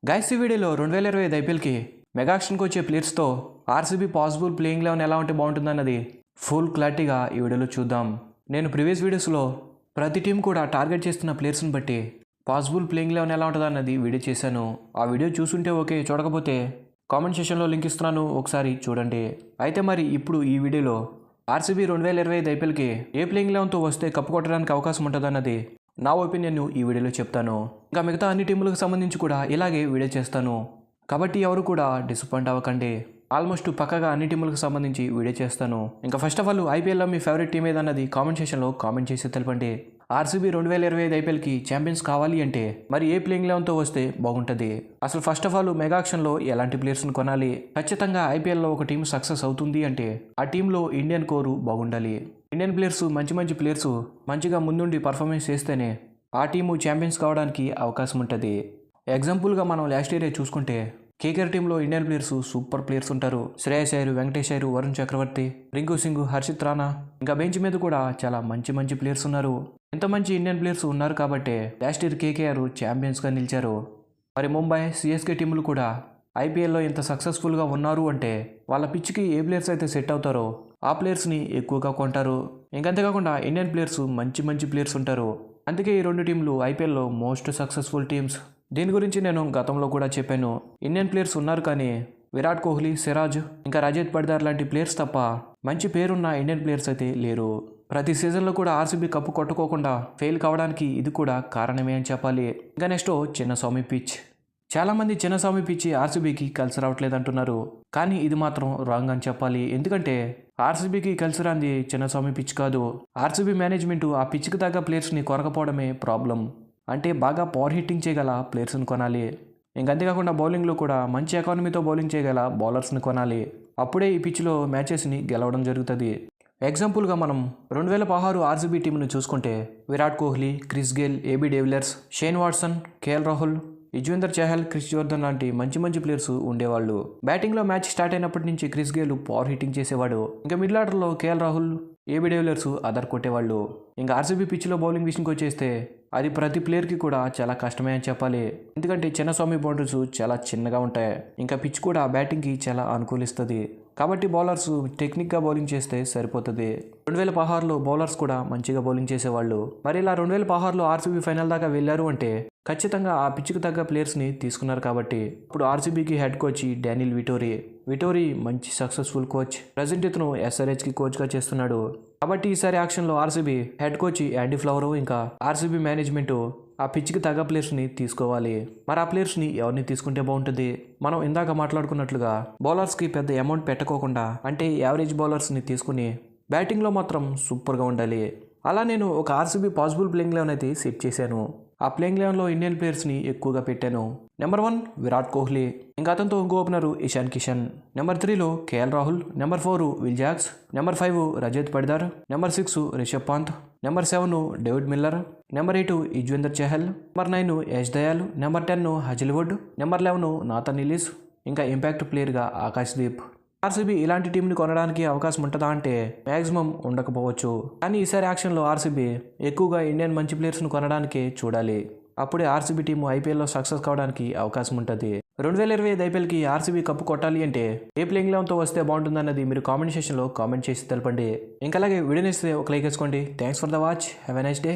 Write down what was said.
Guys ఈ వీడియోలో 2025 ఐపీఎల్కి mega యాక్షన్కి వచ్చే ప్లేయర్స్తో ఆర్సీబీ పాసిబుల్ ప్లేయింగ్ లెవెన్ ఎలా ఉంటే బాగుంటుందన్నది ఫుల్ క్లారిటీగా ఈ వీడియోలో చూద్దాం. నేను ప్రీవియస్ వీడియోస్లో ప్రతి టీం కూడా టార్గెట్ చేస్తున్న ప్లేయర్స్ని బట్టి పాసిబుల్ ప్లేయింగ్ లెవెన్ ఎలా ఉంటుందో అన్నది వీడియో చేశాను. ఆ వీడియో చూసుంటే ఓకే, చూడకపోతే కామెంట్ సెక్షన్లో లింక్ ఇస్తున్నాను, ఒకసారి చూడండి. అయితే మరి ఇప్పుడు ఈ వీడియోలో ఆర్సీబీ 2025 ఐపీఎల్కి ఏ ప్లేయింగ్ లెవెన్తో వస్తే కప్పు కొట్టడానికి అవకాశం ఉంటుందన్నది నా ఒపీనియన్ ఈ వీడియోలో చెప్తాను. ఇంకా మిగతా అన్ని టీములకు సంబంధించి కూడా ఇలాగే వీడియో చేస్తాను, కాబట్టి ఎవరు కూడా డిసప్పాయింట్ అవ్వకండి. ఆల్మోస్ట్ పక్కగా అన్ని టీములకు సంబంధించి వీడియో చేస్తాను. ఇంకా ఫస్ట్ ఆఫ్ ఆల్ ఐపీఎల్లో మీ ఫేవరెట్ టీం ఏదన్నది కామెంట్ సెక్షన్లో కామెంట్ చేసి తెలపండి. ఆర్సీబీ 2025 ఐపీఎల్కి ఛాంపియన్స్ కావాలి అంటే మరి ఏ ప్లేయింగ్ లెవెన్తో వస్తే బాగుంటుంది? అసలు ఫస్ట్ ఆఫ్ ఆల్ మెగా యాక్షన్లో ఎలాంటి ప్లేయర్స్ని కొనాలి? ఖచ్చితంగా ఐపీఎల్లో ఒక టీం సక్సెస్ అవుతుంది అంటే ఆ టీంలో ఇండియన్ కోరు బాగుండాలి. ఇండియన్ ప్లేయర్స్ మంచి ప్లేయర్స్ మంచిగా ముందుండి పర్ఫార్మెన్స్ చేస్తేనే ఆ టీము ఛాంపియన్స్ కావడానికి అవకాశం ఉంటుంది. ఎగ్జాంపుల్గా మనం లాస్ట్ ఇయర్ చూసుకుంటే కేకేఆర్ టీంలో ఇండియన్ ప్లేయర్స్ సూపర్ ప్లేయర్స్ ఉంటారు. శ్రేయస్ అయ్యర్, వెంకటేష్ అయ్యర్, వరుణ్ చక్రవర్తి, రింకు సింగ్, హర్షిత్ రాణా, ఇంకా బెంచ్ మీద కూడా చాలా మంచి ప్లేయర్స్ ఉన్నారు. ఇంత మంచి ఇండియన్ ప్లేయర్స్ ఉన్నారు కాబట్టి లాస్ట్ ఇయర్ కేకేఆర్ ఛాంపియన్స్గా నిలిచారు. మరి ముంబై, సిఎస్కే టీములు కూడా ఐపీఎల్లో ఇంత సక్సెస్ఫుల్గా ఉన్నారు అంటే వాళ్ళ పిచ్కి ఏ ప్లేయర్స్ అయితే సెట్ అవుతారో ఆ ప్లేయర్స్ని ఎక్కువగా కొంటారు. ఇంకంతేకాకుండా ఇండియన్ ప్లేయర్స్ మంచి ప్లేయర్స్ ఉంటారు. అందుకే ఈ రెండు టీంలు ఐపీఎల్లో మోస్ట్ సక్సెస్ఫుల్ టీమ్స్. దీని గురించి నేను గతంలో కూడా చెప్పాను. ఇండియన్ ప్లేయర్స్ ఉన్నారు కానీ విరాట్ కోహ్లీ, సిరాజ్, ఇంకా రజత్ పడిదార్ లాంటి ప్లేయర్స్ తప్ప మంచి పేరున్న ఇండియన్ ప్లేయర్స్ అయితే లేరు. ప్రతి సీజన్లో కూడా ఆర్సీబీ కప్పు కొట్టుకోకుండా ఫెయిల్ కావడానికి ఇది కూడా కారణమే అని చెప్పాలి. ఇంకా నెక్స్ట్ చిన్నస్వామి పిచ్. చాలామంది చిన్నస్వామి పిచ్ ఆర్సీబీకి కలిసి రావట్లేదు అంటున్నారు, కానీ ఇది మాత్రం రాంగ్ అని చెప్పాలి. ఎందుకంటే ఆర్సీబీకి కలిసి రాంది చిన్నస్వామి పిచ్ కాదు. ఆర్సీబీ మేనేజ్మెంట్ ఆ పిచ్కి తగ్గ ప్లేయర్స్ని కొనకపోవడమే ప్రాబ్లం. అంటే బాగా పవర్ హిట్టింగ్ చేయగల ప్లేయర్స్ని కొనాలి. ఇంకంతేకాకుండా బౌలింగ్లో కూడా మంచి ఎకానమీతో బౌలింగ్ చేయగల బౌలర్స్ని కొనాలి. అప్పుడే ఈ పిచ్లో మ్యాచెస్ని గెలవడం జరుగుతుంది. ఎగ్జాంపుల్గా మనం 2016 ఆర్సీబీ టీంను చూసుకుంటే Virat Kohli, Chris Gayle, AB de Villiers, Shane Watson, KL Rahul, Yuzvendra Chahal, Chris Jordan లాంటి మంచి ప్లేయర్స్ ఉండేవాళ్ళు. బ్యాటింగ్లో మ్యాచ్ స్టార్ట్ అయినప్పటి నుంచి క్రిస్ గేల్ పవర్ హిట్టింగ్ చేసేవాడు. ఇంకా మిడిల్ ఆర్డర్లో కేఎల్ రాహుల్, ఏబీ డేవిలియర్స్ అదర్ కొట్టేవాళ్ళు. ఇంకా ఆర్సీబీ పిచ్లో బౌలింగ్ విషయంకి వచ్చేస్తే అది ప్రతి ప్లేయర్కి కూడా చాలా కష్టమే అని చెప్పాలి. ఎందుకంటే చిన్నస్వామి బౌండరీస్ చాలా చిన్నగా ఉంటాయి. ఇంకా పిచ్ కూడా బ్యాటింగ్కి చాలా అనుకూలిస్తుంది. కాబట్టి బౌలర్స్ టెక్నిక్గా బౌలింగ్ చేస్తే సరిపోతుంది. 2016లో బౌలర్స్ కూడా మంచిగా బౌలింగ్ చేసేవాళ్ళు. మరి ఇలా 2016లో ఆర్సీబీ ఫైనల్ దాకా వెళ్ళారు అంటే ఖచ్చితంగా ఆ పిచ్కి తగ్గ ప్లేయర్స్ని తీసుకున్నారు. కాబట్టి ఇప్పుడు ఆర్సీబీకి హెడ్ కోచ్ డానియల్ విటోరీ మంచి సక్సెస్ఫుల్ కోచ్. ప్రజెంట్ ఇతను ఎస్ఆర్హెచ్కి కోచ్గా చేస్తున్నాడు. కాబట్టి ఈసారి యాక్షన్లో RCB head coach Andy Flower ఇంకా ఆర్సీబీ మేనేజ్మెంట్ ఆ పిచ్కి తగ్గ ప్లేయర్స్ని తీసుకోవాలి. మరి ఆ ప్లేయర్స్ని ఎవరిని తీసుకుంటే బాగుంటుంది? మనం ఇందాక మాట్లాడుకున్నట్లుగా బౌలర్స్కి పెద్ద అమౌంట్ పెట్టకోకుండా అంటే యావరేజ్ బౌలర్స్ని తీసుకుని బ్యాటింగ్లో మాత్రం సూపర్గా ఉండాలి. అలా నేను ఒక ఆర్సీబీ పాసిబుల్ ప్లేయింగ్ లెవెన్ అయితే సెట్ చేశాను. ఆ ప్లేయింగ్ లెవెన్లో ఇండియన్ ప్లేయర్స్ని ఎక్కువగా పెట్టాను. నెంబర్ 1 విరాట్ కోహ్లీ, ఇంకా అతనితో ఇంకో ఓపెనర్ ఇషాన్ కిషన్. నెంబర్ 3లో KL Rahul. Number 4 Will Jacks. Number 5 Rajat Patidar. Number 6 Rishabh Pant. Number 7 David Miller. Number 8 Yuzvendra Chahal. Number 9 Yash Dayal. Number 10 Hazlewood. Number 11 Nathan Ellis. ఇంకా ఇంపాక్ట్ ప్లేయర్గా ఆకాశ్దీప్. ఆర్సీబీ ఇలాంటి టీంని కొనడానికి అవకాశం ఉంటుందా అంటే మ్యాక్సిమం ఉండకపోవచ్చు. కానీ ఈసారి యాక్షన్లో ఆర్సీబీ ఎక్కువగా ఇండియన్ మంచి ప్లేయర్స్ను కొనడానికే చూడాలి. అప్పుడే ఆర్సీబీ టీము ఐపీఎల్లో సక్సెస్ కావడానికి అవకాశం ఉంటుంది. 2025 ఐపీఎల్కి ఆర్సీబీ కప్పు కొట్టాలి అంటే ఏ ప్లేయింగ్ లెవెన్తో వస్తే బాగుంటుందన్నది మీరు కామెంట్ సెక్షన్లో కామెంట్ చేసి తెలపండి. ఇంకా అలాగే వీడియో నచ్చితే ఒక లైక్ వేసుకోండి. Thanks for the watch. Have a nice day.